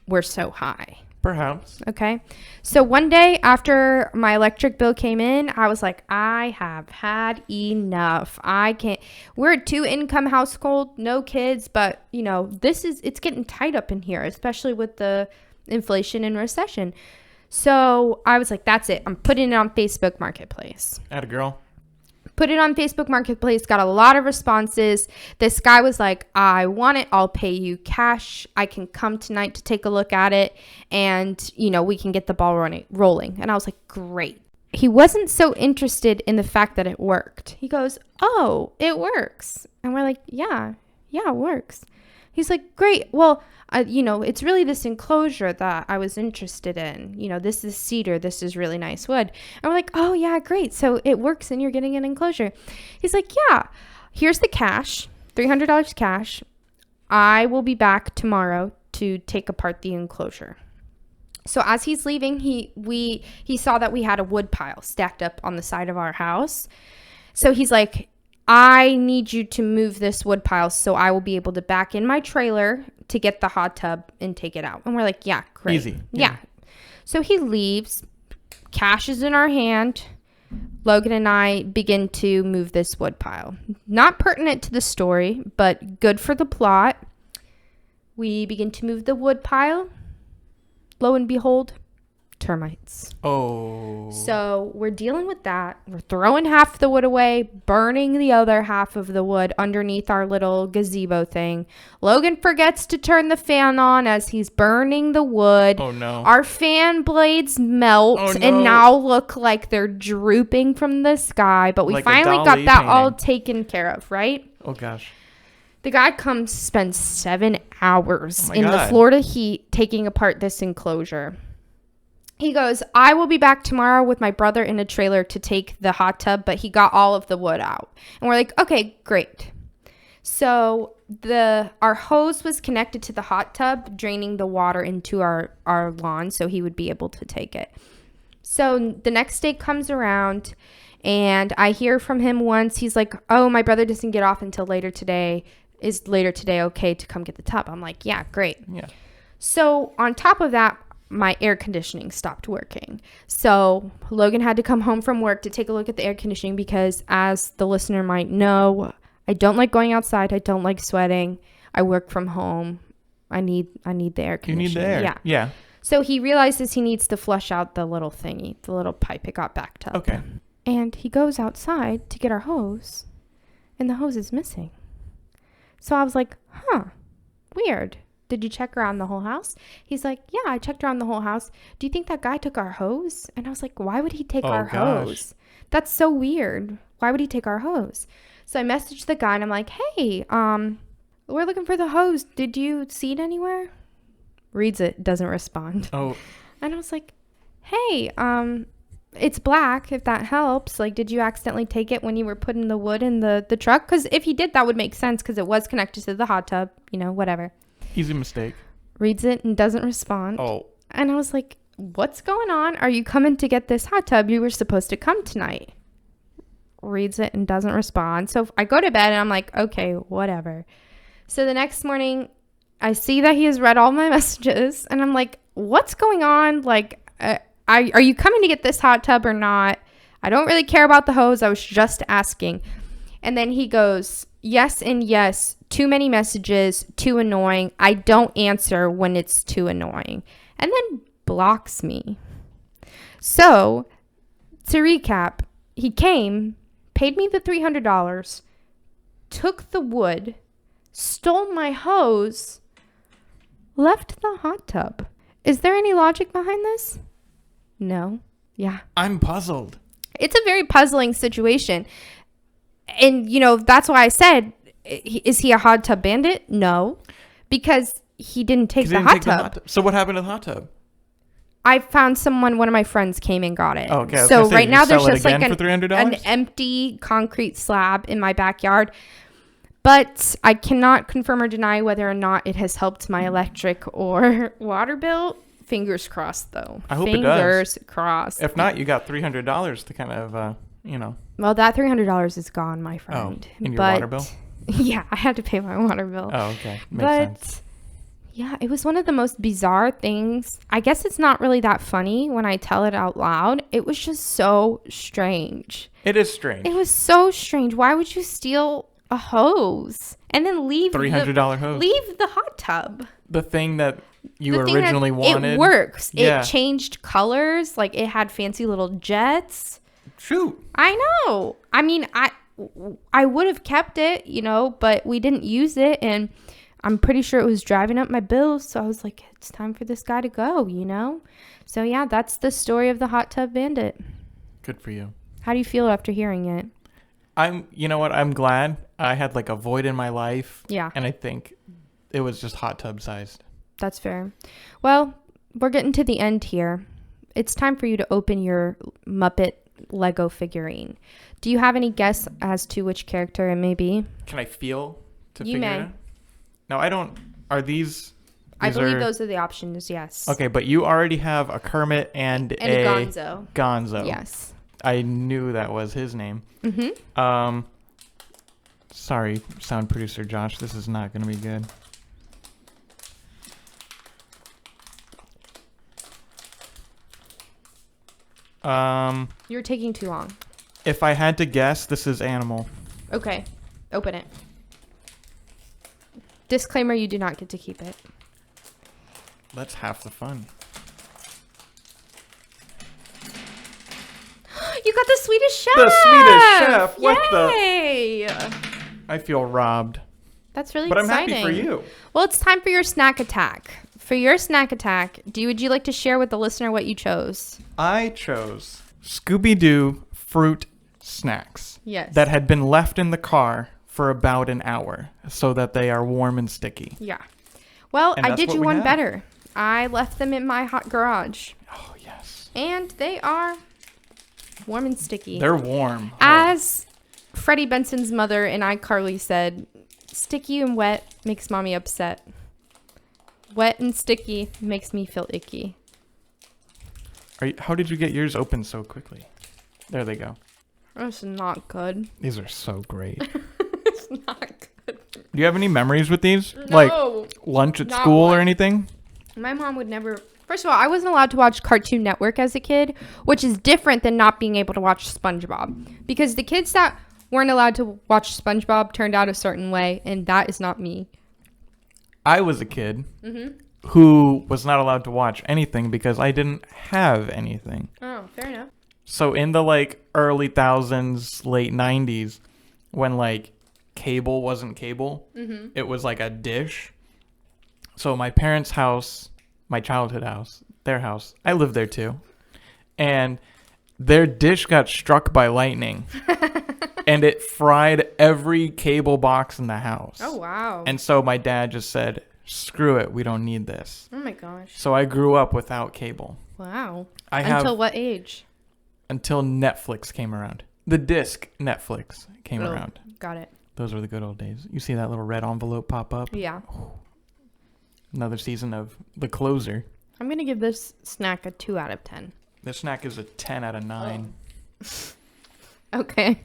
were so high.
Perhaps.
Okay. So one day after my electric bill came in, I was like, I have had enough. I can't. We're a 2-income household, no kids, but it's getting tight up in here, especially with the inflation and recession. So I was like, that's it. I'm putting it on Facebook Marketplace.
Atta girl.
Put it on Facebook Marketplace, got a lot of responses. This guy was like, I want it. I'll pay you cash. I can come tonight to take a look at it. And, we can get the ball rolling. And I was like, great. He wasn't so interested in the fact that it worked. He goes, oh, it works. And we're like, yeah, it works. He's like, great. Well, it's really this enclosure that I was interested in. This is cedar. This is really nice wood. And we're like, oh, yeah, great. So it works and you're getting an enclosure. He's like, yeah, here's the cash, $300 cash. I will be back tomorrow to take apart the enclosure. So as he's leaving, he saw that we had a wood pile stacked up on the side of our house. So he's like, I need you to move this wood pile so I will be able to back in my trailer to get the hot tub and take it out. And we're like, yeah, great.
Easy.
Yeah. So he leaves. Cash is in our hand. Logan and I begin to move this wood pile. Not pertinent to the story, but good for the plot. We begin to move the wood pile. Lo and behold, termites.
Oh.
So we're dealing with that. We're throwing half the wood away, burning the other half of the wood underneath our little gazebo thing. Logan forgets to turn the fan on as he's burning the wood.
Oh, no.
Our fan blades melt
Oh, no.
and now look like they're drooping from the sky. But we
Like a
finally got
Dali
that all
painting.
taken care of, right?
Oh, gosh.
The guy comes, spends 7 hours
Oh, my
in the
God.
Florida heat taking apart this enclosure. He goes, I will be back tomorrow with my brother in a trailer to take the hot tub, but he got all of the wood out. And we're like, okay, great. So our hose was connected to the hot tub, draining the water into our lawn so he would be able to take it. So the next day comes around and I hear from him once. He's like, oh, my brother doesn't get off until later today. Is later today okay to come get the tub? I'm like, yeah, great.
Yeah.
So on top of that, my air conditioning stopped working. So Logan had to come home from work to take a look at the air conditioning because, as the listener might know, I don't like going outside. I don't like sweating. I work from home. I need the air conditioning.
You need the air.
Yeah.
Yeah.
So he realizes he needs to flush out the little thingy, the little pipe. It got backed up.
Okay.
And he goes outside to get our hose, and the hose is missing. So I was like, huh, weird. Did you check around the whole house? He's like, yeah, I checked around the whole house. Do you think that guy took our hose? And I was like, why would he take our hose? That's so weird. Why would he take our hose? So I messaged the guy and I'm like, hey, we're looking for the hose. Did you see it anywhere? Reads it, doesn't respond.
Oh.
And I was like, hey, it's black, if that helps. Like, did you accidentally take it when you were putting the wood in the truck? Because if he did, that would make sense because it was connected to the hot tub, whatever.
Easy mistake.
Reads it and doesn't respond.
Oh.
And I was like, what's going on? Are you coming to get this hot tub? You were supposed to come tonight. Reads it and doesn't respond. So I go to bed and I'm like, okay, whatever. So the next morning, I see that he has read all my messages and I'm like, what's going on? Like, are you coming to get this hot tub or not? I don't really care about the hose. I was just asking. And then he goes, yes and yes. Too many messages. Too annoying. I don't answer when it's too annoying. And then blocks me. So, to recap, he came, paid me the $300, took the wood, stole my hose, left the hot tub. Is there any logic behind this? No. Yeah.
I'm puzzled.
It's a very puzzling situation. And, that's why I said, is he a hot tub bandit? No. Because he didn't take the hot tub.
So what happened to the hot tub?
I found one of my friends came and got it.
Oh, okay.
So right now there's just like
for $300?
an empty concrete slab in my backyard. But I cannot confirm or deny whether or not it has helped my electric or water bill. Fingers crossed, though.
I hope it does.
Fingers crossed.
If not, you got $300 to kind of,
Well, that $300 is gone, my friend.
Oh, in your water bill?
Yeah, I had to pay my water bill.
Oh, okay. Makes sense.
Yeah, it was one of the most bizarre things. I guess it's not really that funny when I tell it out loud. It was just so strange.
It is strange.
It was so strange. Why would you steal a hose and then leave
$300 hose?
Leave the hot tub.
The thing that you
The thing
originally
that
wanted.
It works.
Yeah.
It changed colors. Like, it had fancy little jets.
Shoot.
I know. I mean, I would have kept it, but we didn't use it, and I'm pretty sure it was driving up my bills. So I was like, it's time for this guy to go, So yeah, that's the story of the hot tub bandit.
Good for you.
How do you feel after hearing it?
You know what? I'm glad. I had like a void in my life.
Yeah.
And I think it was just hot tub sized.
That's fair. Well, we're getting to the end here. It's time for you to open your Muppet Lego figurine. Do you have any guess as to which character it may be?
Can I feel to
You
figure
may.
it out? No, I don't. Are these
I believe those are the options, yes.
Okay, but you already have a Kermit and
a Gonzo.
Gonzo.
Yes.
I knew that was his name.
Mm-hmm.
Sorry, sound producer Josh. This is not going to be good.
You're taking too long.
If I had to guess, this is animal.
Okay. Open it. Disclaimer, you do not get to keep it.
That's half the fun.
You got the Swedish chef.
The Swedish chef. What
Yay.
I feel robbed.
That's really
But
exciting.
I'm happy for you.
Well, it's time for your snack attack. For your snack attack, would you like to share with the listener what you chose?
I chose Scooby-Doo fruit snacks.
Yes.
That had been left in the car for about an hour so that they are warm and sticky.
Yeah. Well,
And
I
that's
did
what
you
we
one
have.
better. I left them in my hot garage.
Oh, yes.
And they are warm and sticky.
They're warm.
As Freddie Benson's mother in iCarly said, sticky and wet makes mommy upset. Wet and sticky makes me feel icky.
How did you get yours open so quickly? There they go.
That's not good.
These are so great.
It's not good.
Do you have any memories with these?
No.
Like lunch at
Not
school
one.
or anything?
My mom would never... First of all, I wasn't allowed to watch Cartoon Network as a kid, which is different than not being able to watch SpongeBob. Because the kids that weren't allowed to watch SpongeBob turned out a certain way, and that is not me.
I was a kid who was not allowed to watch anything because I didn't have anything.
Oh, fair enough.
So in the like early thousands, late 90s, when like cable wasn't cable, it was like a dish. So my parents' house, my childhood house, their house, I lived there too. And their dish got struck by lightning and it fried every cable box in the house.
Oh, wow.
And so my dad just said, screw it, we don't need this.
Oh, my gosh.
So I grew up without cable.
Wow.
I have
Until what age?
until Netflix came around. The disc Netflix came
Oh,
around.
got it.
Those were the good old days. You see that little red envelope pop up?
Yeah.
Another season of The Closer.
I'm going to give this snack a 2 out of 10.
This snack is a 10 out of 9.
Okay.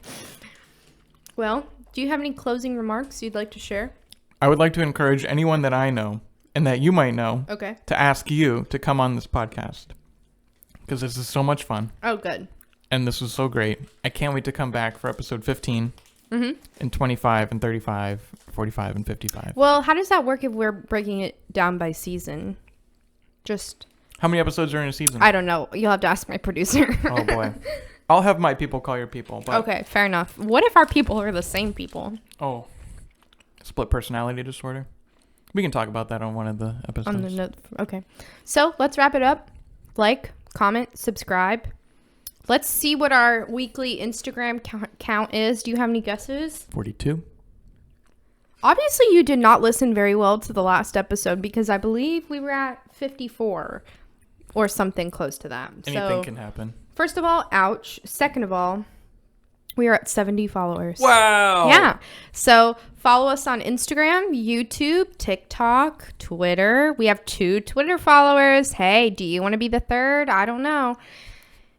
Well, do you have any closing remarks you'd like to share?
I would like to encourage anyone that I know and that you might know
Okay.
to ask you to come on this podcast. Because this is so much fun.
Oh, good.
And this was so great. I can't wait to come back for episode 15
Mm-hmm.
and 25 and 35, 45 and 55.
Well, how does that work if we're breaking it down by season? Just,
How many episodes are in a season?
I don't know. You'll have to ask my producer.
Oh, boy. I'll have my people call your people. But,
Okay, fair enough. What if our people are the same people?
Oh, split personality disorder. We can talk about that on one of the episodes.
On the note. Okay. So let's wrap it up. Like, comment, subscribe. Let's see what our weekly Instagram count is. Do you have any guesses?
42.
Obviously, you did not listen very well to the last episode because I believe we were at 54 or something close to that.
Anything can happen.
First of all, ouch. Second of all, we are at 70 followers.
Wow.
Yeah. So follow us on Instagram, YouTube, TikTok, Twitter. We have 2 Twitter followers. Hey, do you want to be the third? I don't know.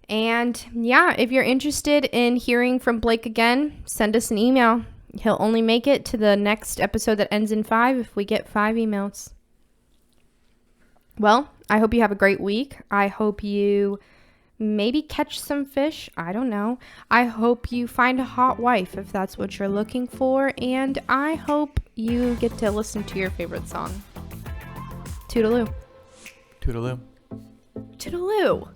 And yeah, if you're interested in hearing from Blake again, send us an email. He'll only make it to the next episode that ends in 5 if we get 5 emails. Well, I hope you have a great week. I hope you maybe catch some fish. I don't know. I hope you find a hot wife if that's what you're looking for. And I hope you get to listen to your favorite song. Toodaloo.
Toodaloo.
Toodaloo.